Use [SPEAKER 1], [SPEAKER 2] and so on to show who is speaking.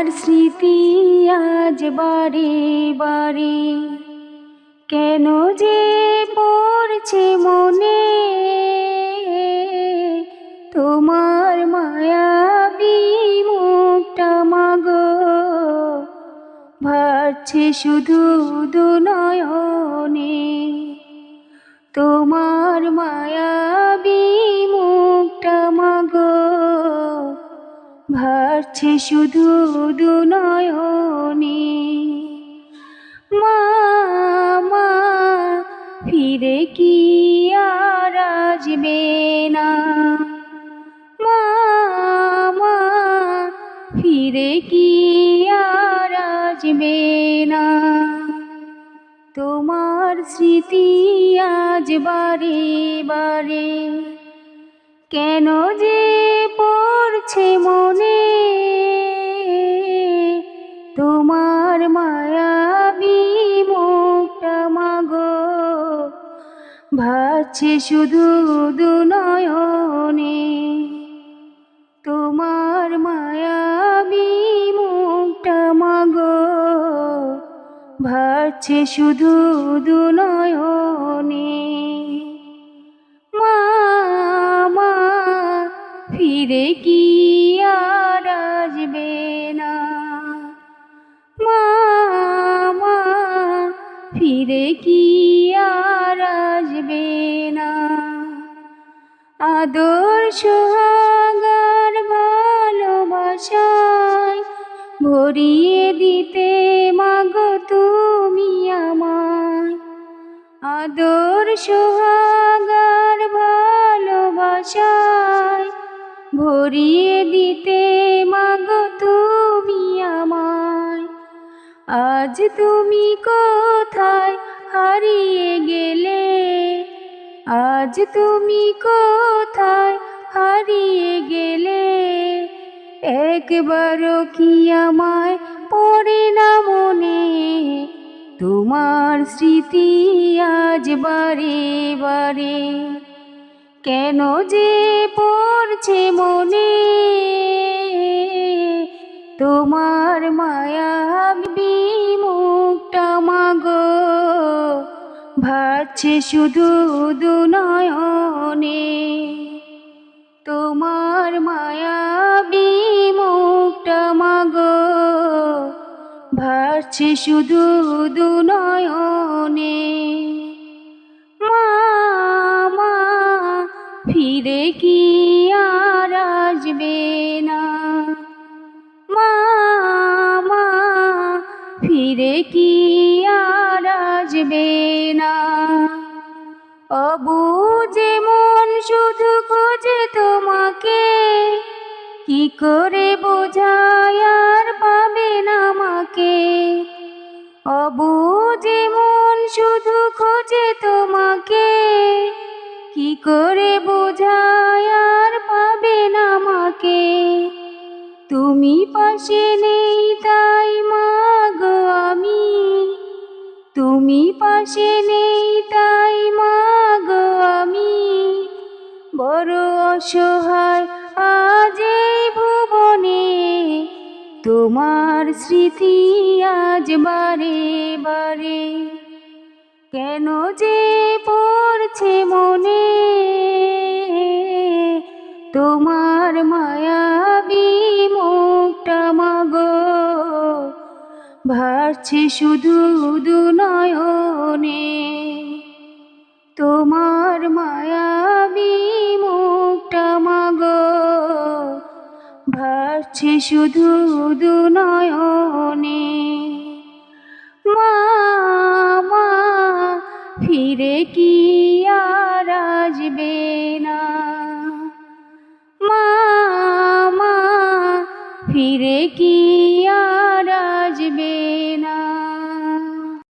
[SPEAKER 1] তোমার স্মৃতি আজ বারে বারে কেন যে পড়ছে মনে, তোমার মায়াবী মুখটা মাগো ভাসছে শুধু দুনয়নে। তোমার মায়াবী মুখটা মাগো ভাসছে শুধু দুনয়নে। মা মা ফিরে কি আর আসবে না, মা মা ফিরে কি আর আসবে না। তোমার স্মৃতি আজ বারে বারে কেন যে পড়ছে মনে, তোমার মায়াবী মুখটা মাগো ভাসছে শুধু দুনয়নে। তোমার মায়াবী মুখটা মাগো ভাসছে শুধু দুনয়নে। মা মা ফিরে কি আর আসবে না, মা মা ফিরে কি আর আসবে না। আদর সোহাগার ভালোবাসায় ভরিয়ে দিতে মাগো তুমি আমায়। আদর সোহাগার ভালোবাসায় ভরিয়ে দিতে মাগো তুমি আমায়। আজ তুমি কোথায় হারিয়ে গেলে, আজ তুমি কোথায় হারিয়ে গেলে, একবারও কি আমায় পড়ে না মনে। তোমার স্মৃতি আজ বারে বারে কেন যে পড়ছে মনে, তোমার মায়াবী মুখটা মাগো ভাসছে শুধু দুনয়নে। তোমার মায়াবী মুখটা মাগো ভাসছে শুধু দুনয়নে। মা মা ফিরে কি আর আসবে না, মা মা ফিরে কি আর আসবে না। অবুঝে মন শুধু খোঁজে তোমাকে, কি করে বোঝায় আর পাবে না আমাকে। অবুঝে মন শুধু খোঁজে তোমাকে, কি করে বোঝায় আর পাবে না আমাকে। তুমি পাশে নেই তাই মাগো আমি, তুমি পাশে নেই তাই মাগো আমি বড় অসহায় আজ এই ভুবনে। তোমার স্মৃতি আজ বারে বারে কেন যে পড়ছে মনে, তোমার মায়াবী মুখটা মাগো ভাসছে শুধু দুনয়নে। তোমার মায়াবী মুখটা মাগো ভাসছে শুধু দুনয়নে।